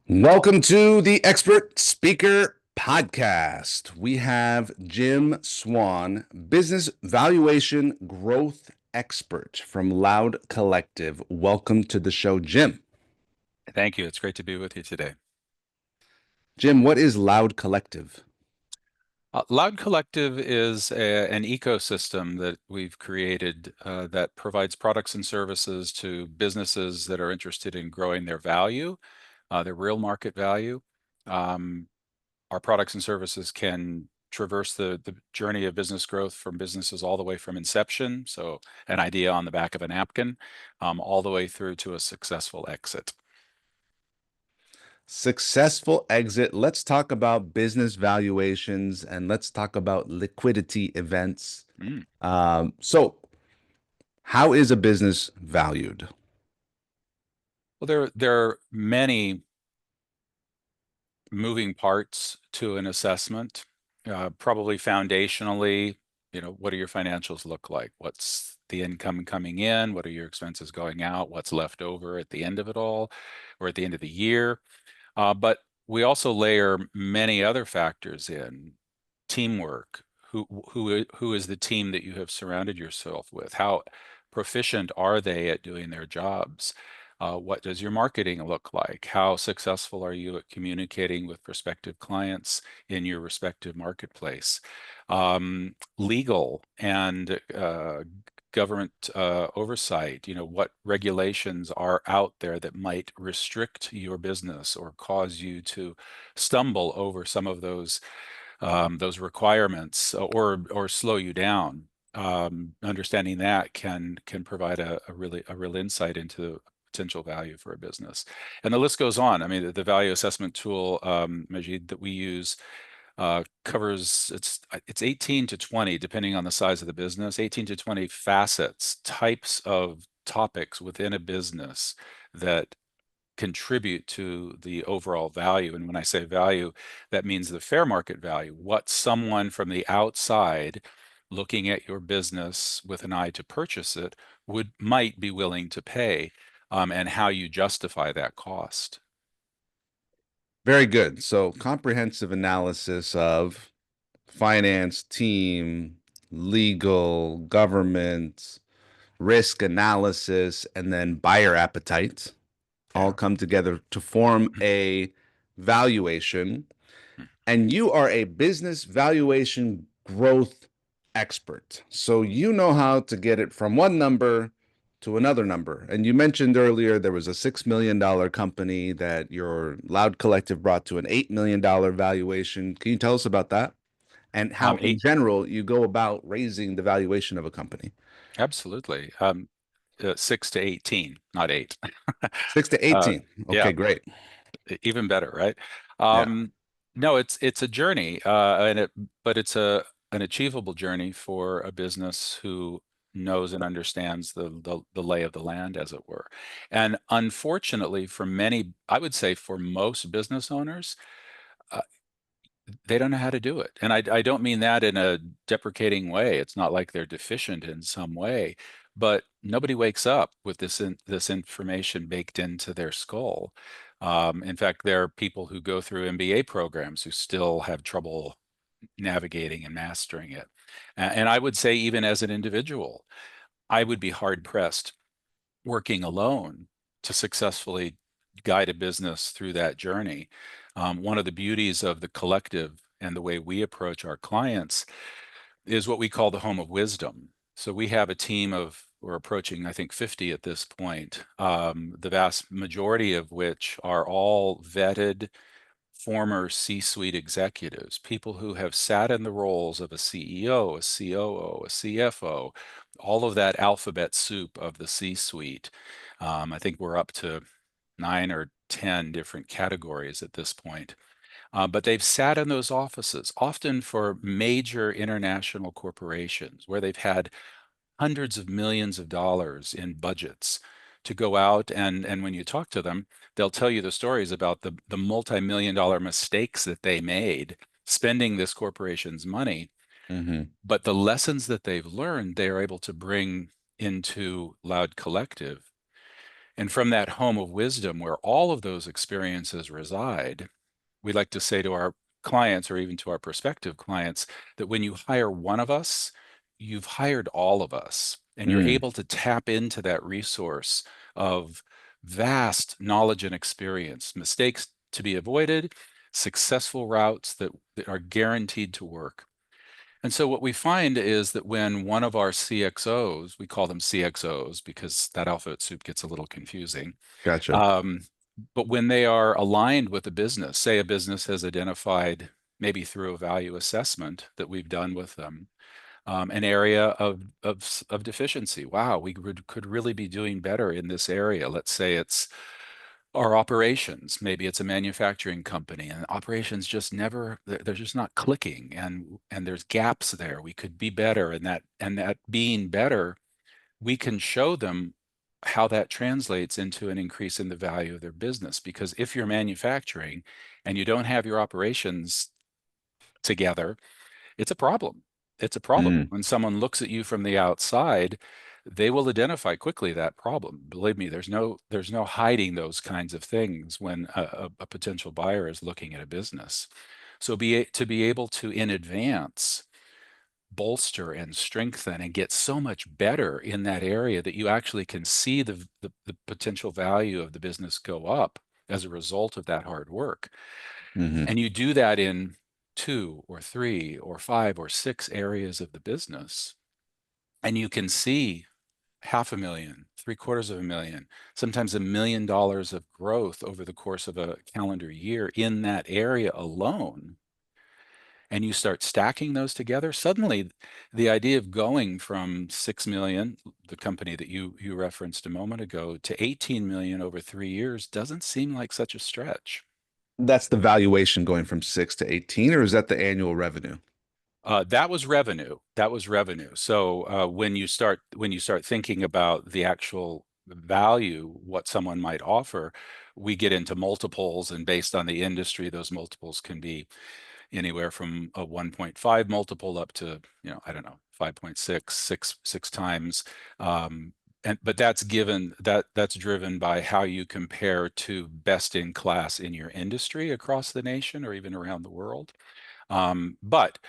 Welcome to the Expert Speaker Podcast. We have Jim Swan, business valuation growth expert from Loud Collective. Welcome to the show, Jim. Thank you. It's great to be with you today. Jim, what is Loud Collective? Loud Collective is an ecosystem that we've created that provides products and services to businesses that are interested in growing their value, their real market value. Um, our products and services can traverse the journey of business growth from businesses all the way from inception, so an idea on the back of a napkin, all the way through to a successful exit. Successful exit. Let's talk about business valuations and let's talk about liquidity events. Mm. How is a business valued? Well, there are many moving parts to an assessment. Probably foundationally, what do your financials look like? What's the income coming in? What are your expenses going out? What's left over at the end of it all, or at the end of the year? But we also layer many other factors in: teamwork. Who is the team that you have surrounded yourself with? How proficient are they at doing their jobs? What does your marketing look like? How successful are you at communicating with prospective clients in your respective marketplace? Legal and government oversight. What regulations are out there that might restrict your business or cause you to stumble over some of those requirements, or slow you down. Understanding that can provide a real insight into potential value for a business. And the list goes on. I mean, the value assessment tool, Majeed, that we use covers, it's 18 to 20, depending on the size of the business, 18 to 20 facets, types of topics within a business that contribute to the overall value. And when I say value, that means the fair market value, what someone from the outside looking at your business with an eye to purchase it might be willing to pay, and how you justify that cost. Very good. So, comprehensive analysis of finance, team, legal, government, risk analysis, and then buyer appetite all Yeah. come together to form a valuation. And you are a business valuation growth expert. So you know how to get it from one number to another number. And you mentioned earlier there was a $6 million company that your Loud Collective brought to an $8 million valuation. Can you tell us about that? And how, in Eight, general, you go about raising the valuation of a company? absolutely. 6 to 18, not eight. Six to uh, 18. yeah, Okay, great. even better, right? Yeah. No, it's a journey, but it's an achievable journey for a business who knows and understands the lay of the land, as it were. And unfortunately, for many, I would say for most business owners, uh, they don't know how to do it. And I don't mean that in a deprecating way. It's not like they're deficient in some way, but nobody wakes up with this information baked into their skull. In fact, there are people who go through MBA programs who still have trouble navigating and mastering it. And I would say, even as an individual, I would be hard pressed working alone to successfully guide a business through that journey. One of the beauties of the collective and the way we approach our clients is what we call the home of wisdom. So we have a team of, we're approaching, I think, 50 at this point, the vast majority of which are all vetted former C-suite executives, people who have sat in the roles of a CEO, a COO, a CFO, all of that alphabet soup of the C-suite. I think we're up to 9 or 10 different categories at this point. But they've sat in those offices, often for major international corporations, where they've had hundreds of millions of dollars in budgets to go out, and when you talk to them, they'll tell you the stories about the multi-million dollar mistakes that they made spending this corporation's money. Hmm. But the lessons that they've learned, they are able to bring into Loud Collective And from that home of wisdom where all of those experiences reside, we like to say to our clients or even to our prospective clients that when you hire one of us, you've hired all of us, and you're Mm, able to tap into that resource of vast knowledge and experience, mistakes to be avoided, successful routes that are guaranteed to work. And so what we find is that when one of our CXOs, we call them CXOs because that alphabet soup gets a little confusing, gotcha. um, but when they are aligned with a business, say a business has identified, maybe through a value assessment that we've done with them, an area of deficiency. Wow, we could really be doing better in this area. Let's say it's our operations. Maybe it's a manufacturing company, and operations just never, they're just not clicking, and there's gaps there. We could be better, and that being better, we can show them how that translates into an increase in the value of their business. Because if you're manufacturing and you don't have your operations together, it's a problem. It's a problem. Mm, When someone looks at you from the outside, they will identify quickly that problem. Believe me, there's no hiding those kinds of things when a potential buyer is looking at a business. So to be able to in advance bolster and strengthen and get so much better in that area that you actually can see the potential value of the business go up as a result of that hard work. hmm. And you do that in two or three or five or six areas of the business, and you can see 500,000, three-quarters of a million, sometimes $1 million of growth over the course of a calendar year in that area alone, and you start stacking those together, suddenly the idea of going from 6 million, the company that you referenced a moment ago, to 18 million over 3 years doesn't seem like such a stretch. That's the valuation going from 6 to 18, or is that the annual revenue? That was revenue. That was revenue. So when you start thinking about the actual value, what someone might offer, we get into multiples, and based on the industry, those multiples can be anywhere from a 1.5 multiple up to, I don't know, 5.6, six times. But that's driven by how you compare to best in class in your industry across the nation or even around the world. But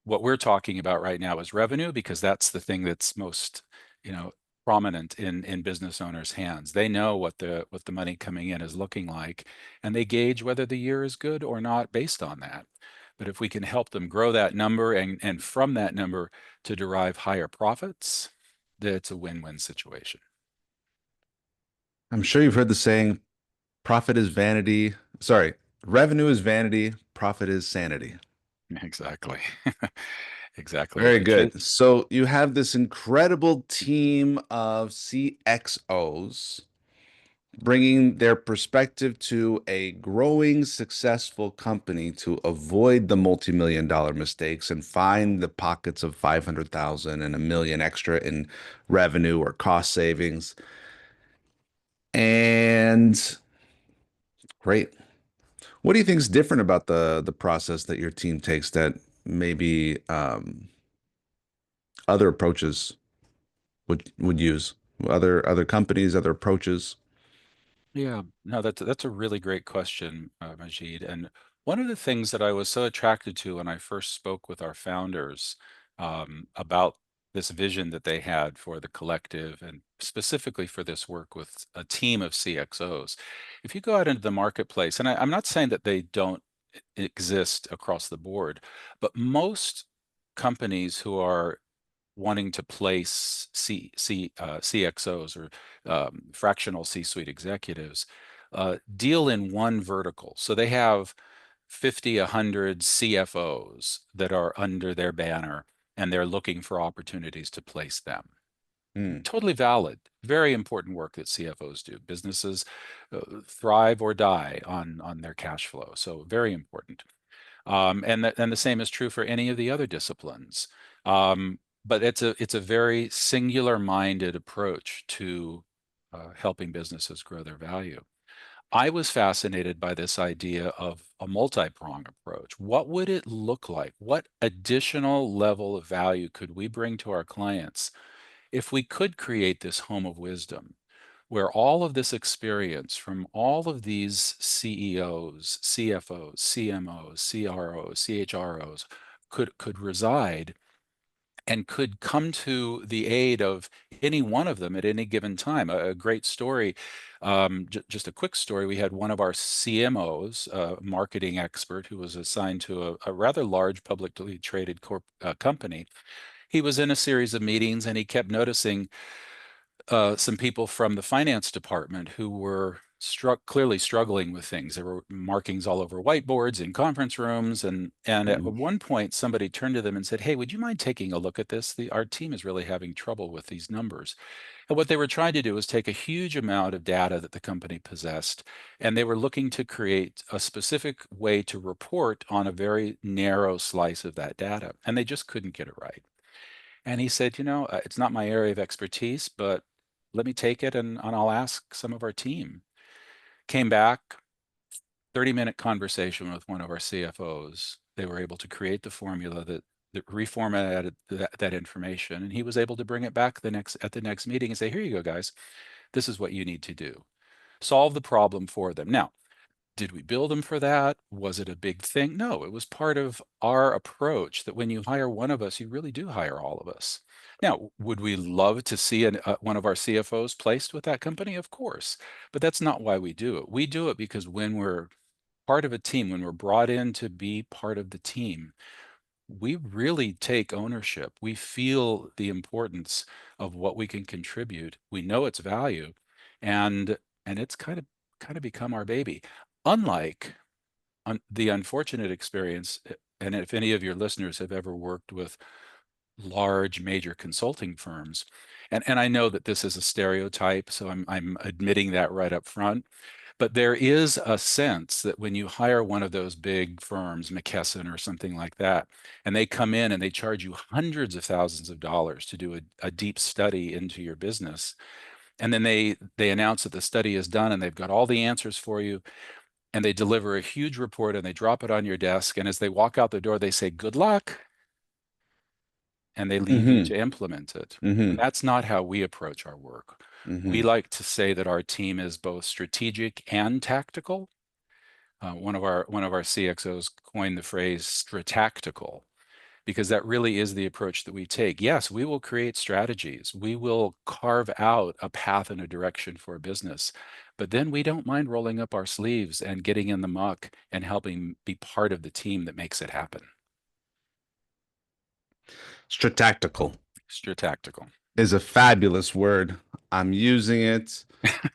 what we're talking about right now is revenue, because that's the thing that's most, you know, prominent in business owners' hands. They know what the money coming in is looking like, and they gauge whether the year is good or not based on that. But if we can help them grow that number and from that number to derive higher profits, that's a win-win situation. I'm sure you've heard the saying, profit is vanity. Sorry, revenue is vanity, profit is sanity. Exactly. Exactly. If Very you chase, good. So you have this incredible team of CXOs bringing their perspective to a growing, successful company to avoid the multi-million dollar mistakes and find the pockets of 500,000 and a million extra in revenue or cost savings. And great. What do you think is different about the process that your team takes that maybe other approaches would use? Other companies, other approaches? Yeah, no, that's a really great question, Majid. And one of the things that I was so attracted to when I first spoke with our founders about this vision that they had for the collective, and specifically for this work with a team of CXOs. If you go out into the marketplace, and I'm not saying that they don't exist across the board, but most companies who are wanting to place CXOs or fractional C-suite executives deal in one vertical. So they have 50, 100 CFOs that are under their banner, and they're looking for opportunities to place them. Hmm. Totally valid, very important work that CFOs do. Businesses thrive or die on their cash flow, so very important. And the same is true for any of the other disciplines. But it's a very singular-minded approach to helping businesses grow their value. I was fascinated by this idea of a multi-prong approach. What would it look like? What additional level of value could we bring to our clients if we could create this home of wisdom where all of this experience from all of these CEOs, CFOs, CMOs, CROs, CHROs could reside and could come to the aid of any one of them at any given time. A great story, just a quick story. We had one of our CMOs, a marketing expert who was assigned to a rather large publicly traded company. He was in a series of meetings and he kept noticing some people from the finance department who were clearly struggling with things. There were markings all over whiteboards in conference rooms, and at Mhm. one point somebody turned to them and said, "Hey, would you mind taking a look at this? Our team is really having trouble with these numbers." And what they were trying to do was take a huge amount of data that the company possessed, and they were looking to create a specific way to report on a very narrow slice of that data, and they just couldn't get it right. And he said, it's not my area of expertise, but let me take it and I'll ask some of our team. Came back, 30-minute conversation with one of our CFOs. They were able to create the formula that reformatted that information. And he was able to bring it back at the next meeting and say, here you go, guys. This is what you need to do. Solve the problem for them. Now, did we build them for that? Was it a big thing? No, it was part of our approach that when you hire one of us, you really do hire all of us. Now, would we love to see one of our CFOs placed with that company? Of course, but that's not why we do it. We do it because when we're part of a team, when we're brought in to be part of the team, we really take ownership. We feel the importance of what we can contribute. We know its value, and it's kind of become our baby. Unlike the unfortunate experience, and if any of your listeners have ever worked with large major consulting firms, and I know that this is a stereotype, so I'm admitting that right up front. But there is a sense that when you hire one of those big firms, McKesson or something like that, and they come in and they charge you hundreds of thousands of dollars to do a deep study into your business, and then they announce that the study is done and they've got all the answers for you, and they deliver a huge report and they drop it on your desk, and as they walk out the door, they say, "Good luck," and they leave you Mhm. to implement it. And Mhm. that's not how we approach our work. We Mhm. like to say that our team is both strategic and tactical. One of our CXOs coined the phrase "stratactical" because that really is the approach that we take. Yes, we will create strategies. We will carve out a path and a direction for a business, but then we don't mind rolling up our sleeves and getting in the muck and helping be part of the team that makes it happen. Stratactical Stratactical. is a fabulous word. I'm using it.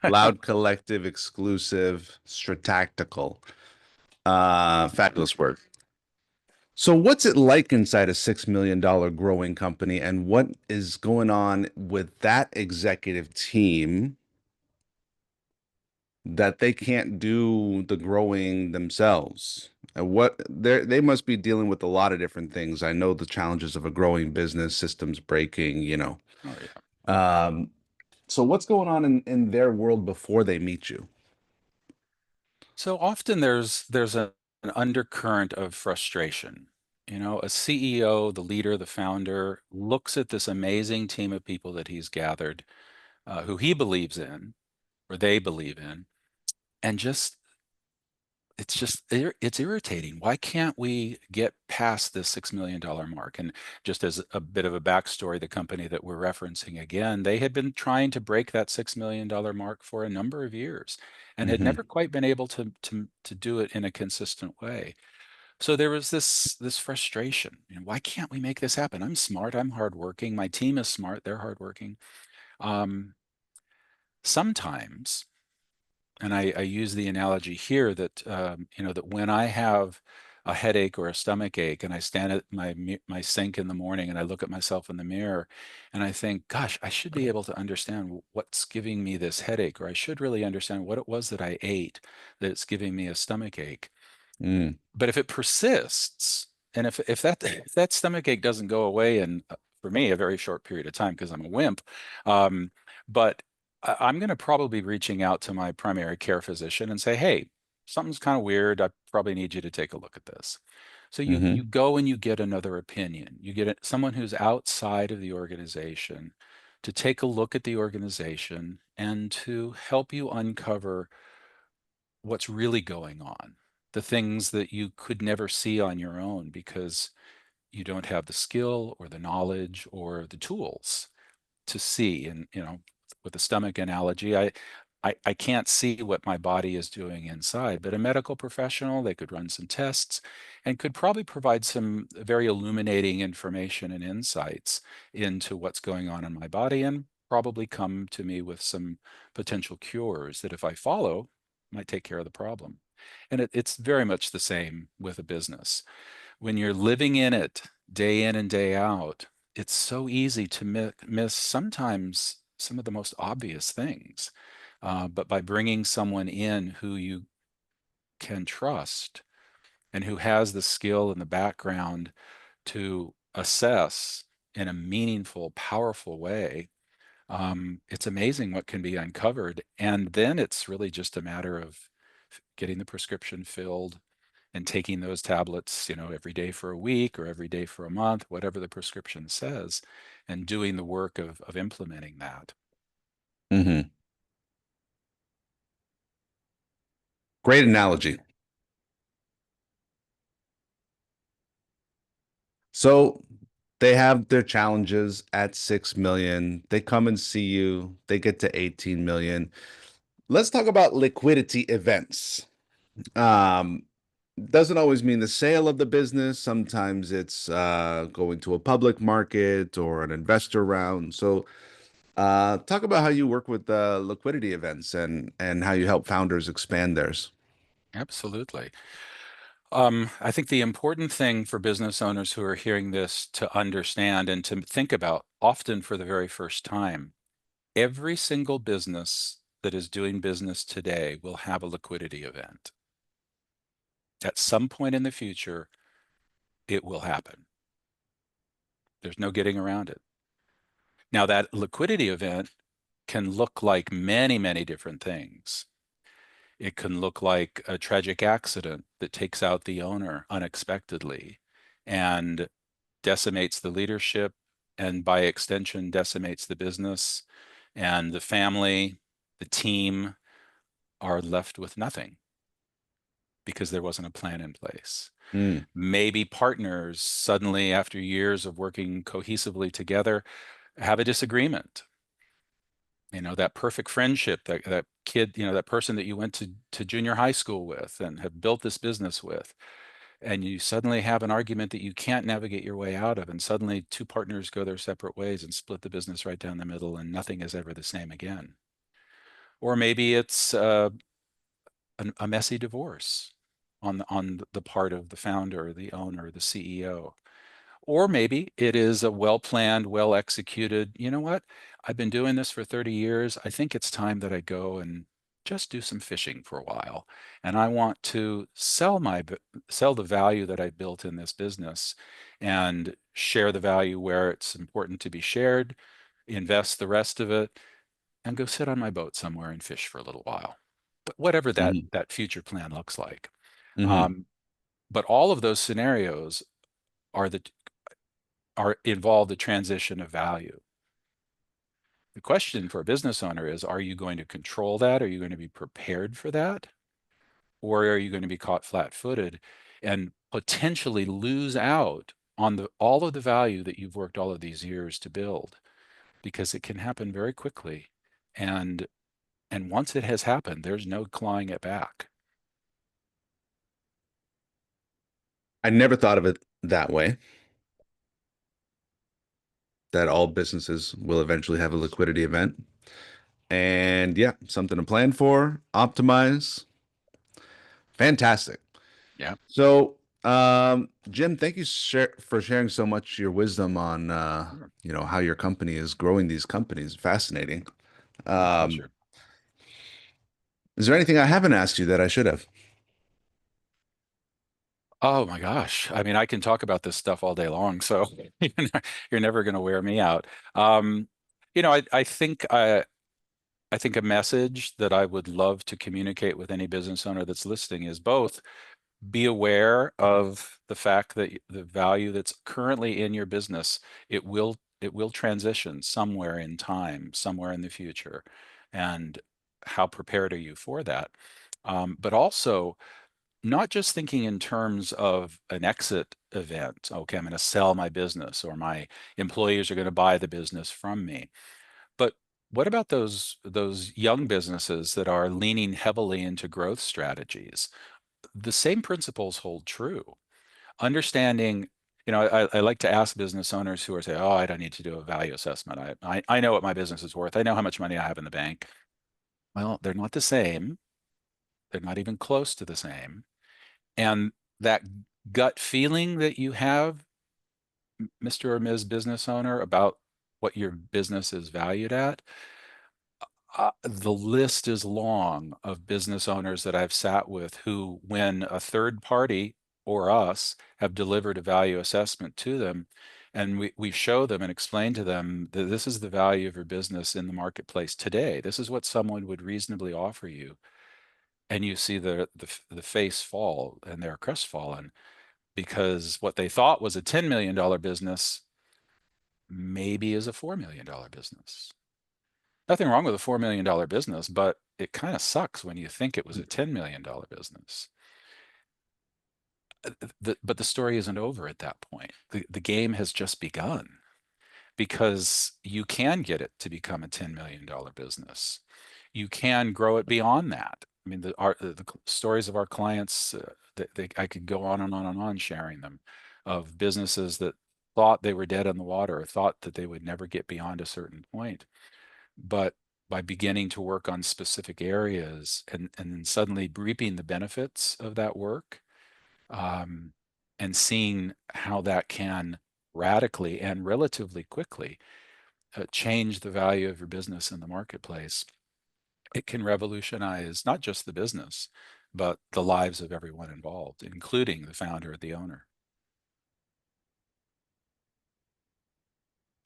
Loud Collective exclusive. Stratactical. Fabulous word. So, what's it like inside a $6 million growing company, and what is going on with that executive team that they can't do the growing themselves? And they must be dealing with a lot of different things. I know the challenges of a growing business, systems breaking. Oh yeah. Um, so what's going on in their world before they meet you? So often an undercurrent of frustration. A CEO, the leader, the founder, looks at this amazing team of people that he's gathered, who he believes in, or they believe in, and it's irritating. Why can't we get past this $6 million mark? And just as a bit of a backstory, the company that we're referencing again, they had been trying to break that $6 million mark for a number of years and had Hmm. never quite been able to do it in a consistent way. So there was this frustration. Why can't we make this happen? I'm smart, I'm hardworking, my team is smart, they're hardworking. Um, Sometimes, and I use the analogy here that that when I have a headache or a stomach ache and I stand at my sink in the morning and I look at myself in the mirror and I think, gosh, I should be able to understand what's giving me this headache, or I should really understand what it was that I ate that's giving me a stomach ache. Mm. But if it persists, and if that stomach ache doesn't go away in, for me, a very short period of time because I'm a wimp, but I'm going to probably be reaching out to my primary care physician and say, hey, something's kind of weird. I probably need you to take a look at this. So you Hmm. go and you get another opinion. You get someone who's outside of the organization to take a look at the organization and to help you uncover what's really going on, the things that you could never see on your own because you don't have the skill or the knowledge or the tools to see. And with the stomach analogy, I can't see what my body is doing inside, but a medical professional, they could run some tests and could probably provide some very illuminating information and insights into what's going on in my body, and probably come to me with some potential cures that, if I follow, might take care of the problem. And it's very much the same with a business. When you're living in it day in and day out, it's so easy to miss sometimes some of the most obvious things. But by bringing someone in who you can trust and who has the skill and the background to assess in a meaningful, powerful way, it's amazing what can be uncovered. And then it's really just a matter of getting the prescription filled and taking those tablets, every day for a week or every day for a month, whatever the prescription says, and doing the work of implementing that. Hmm. Great analogy. So they have their challenges at 6 million. They come and see you. They get to 18 million. Let's talk about liquidity events. Um, doesn't always mean the sale of the business. Sometimes it's going to a public market or an investor round. So talk about how you work with liquidity events and how you help founders expand theirs. Absolutely. I think the important thing for business owners who are hearing this to understand and to think about, often for the very first time, every single business that is doing business today will have a liquidity event. At some point in the future, it will happen. There's no getting around it. Now, that liquidity event can look like many, many different things. It can look like a tragic accident that takes out the owner unexpectedly and decimates the leadership, and by extension, decimates the business, and the family, the team are left with nothing because there wasn't a plan in place. Mm, Maybe partners suddenly, after years of working cohesively together, have a disagreement. That perfect friendship, that kid, that person that you went to junior high school with and have built this business with, and you suddenly have an argument that you can't navigate your way out of, and suddenly two partners go their separate ways and split the business right down the middle, and nothing is ever the same again. Or maybe it's a messy divorce on the part of the founder, the owner, the CEO. Or maybe it is a well-planned, well-executed, you know what? I've been doing this for 30 years. I think it's time that I go and just do some fishing for a while. And I want to sell the value that I built in this business and share the value where it's important to be shared, invest the rest of it, and go sit on my boat somewhere and fish for a little while. But whatever that hmm that future plan looks like. hmm Um, but all of those scenarios are the involve the transition of value. The question for a business owner is, are you going to control that? Are you going to be prepared for that? Or are you going to be caught flat-footed and potentially lose out on all of the value that you've worked all of these years to build? Because it can happen very quickly. And once it has happened, there's no clawing it back. I never thought of it that way, that all businesses will eventually have a liquidity event. And yeah, something to plan for, optimize. Fantastic. Yeah. So, Jim, thank you for sharing so much your wisdom on Sure. how your company is growing these companies. Fascinating. My Um, pleasure. is there anything I haven't asked you that I should have? Oh my gosh. I mean, I can talk about this stuff all day long, so you're never going to wear me out. Um, I think a message that I would love to communicate with any business owner that's listening is both be aware of the fact that the value that's currently in your business, it will it will transition somewhere in time, somewhere in the future. And how prepared are you for that? But also, not just thinking in terms of an exit event. Okay, I'm going to sell my business, or my employees are going to buy the business from me. But what about those young businesses that are leaning heavily into growth strategies? The same principles hold true. Understanding, I like to ask business owners who are saying, "Oh, I don't need to do a value assessment. I know what my business is worth. I know how much money I have in the bank." Well, they're not the same. They're not even close to the same. And that gut feeling that you have, Mr. or Ms. Business Owner, about what your business is valued at, the list is long of business owners that I've sat with who, when a third party or us have delivered a value assessment to them, and we show them and explain to them that this is the value of your business in the marketplace today. This is what someone would reasonably offer you. And you see the face fall, and they're crestfallen, because what they thought was a $10 million business maybe is a $4 million business. Nothing wrong with a $4 million business, but it kind of sucks when you think it was a $10 million business. But the story isn't over at that point. The game has just begun, because you can get it to become a $10 million business. You can grow it beyond that. I mean, the stories of our clients, I could go on and on and on sharing them, of businesses that thought they were dead in the water, or thought that they would never get beyond a certain point. But by beginning to work on specific areas, and then suddenly reaping the benefits of that work, um, and seeing how that can radically and relatively quickly change the value of your business in the marketplace, it can revolutionize not just the business, but the lives of everyone involved, including the founder or the owner.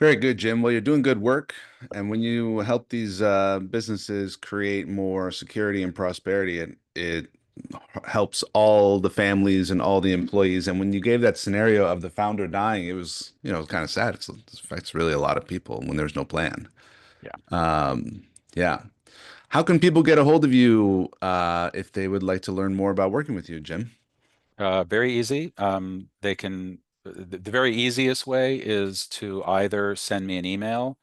Very good, Jim. Well, you're doing good work. And when you help these businesses create more security and prosperity, it helps all the families and all the employees. And when you gave that scenario of the founder dying, it was, kind of sad. It affects really a lot of people when there's no plan. Yeah. Yeah. How can people get a hold of you if they would like to learn more about working with you, Jim? Very easy. The very easiest way is to either send me an email.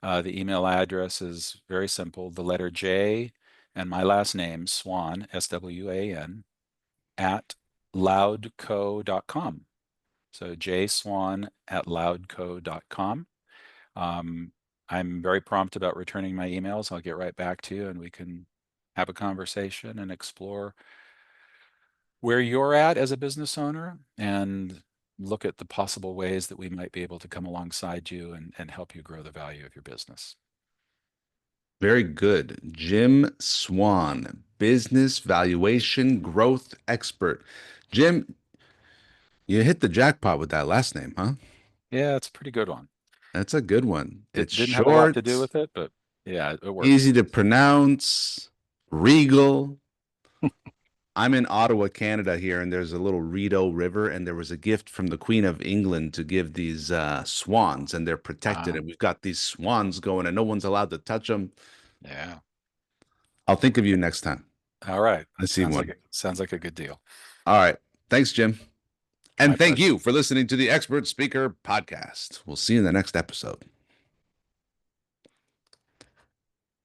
The email address is very simple: the letter J and my last name, Swan, Swan, at loudco.com. So jswan@loudco.com. Um, I'm very prompt about returning my emails. I'll get right back to you, and we can have a conversation and explore where you're at as a business owner, and look at the possible ways that we might be able to come alongside you and help you grow the value of your business. Very good. Jim Swan, business valuation growth expert. Jim, you hit the jackpot with that last name, huh? Yeah, it's a pretty good one. That's a good one. It's Didn't have a lot to do short, with it, but yeah, it easy works. to pronounce, regal. I'm in Ottawa, Canada here, and there's a little Rideau River, and there was a gift from the Queen of England to give these swans, and they're protected. Uh, And we've got these swans going, and no one's allowed to touch them. yeah. I'll think of you next time All right. I see one. Sounds like a good deal. All right. Thanks, Jim. My And thank pleasure. you for listening to the Expert Speaker Podcast. We'll see you in the next episode.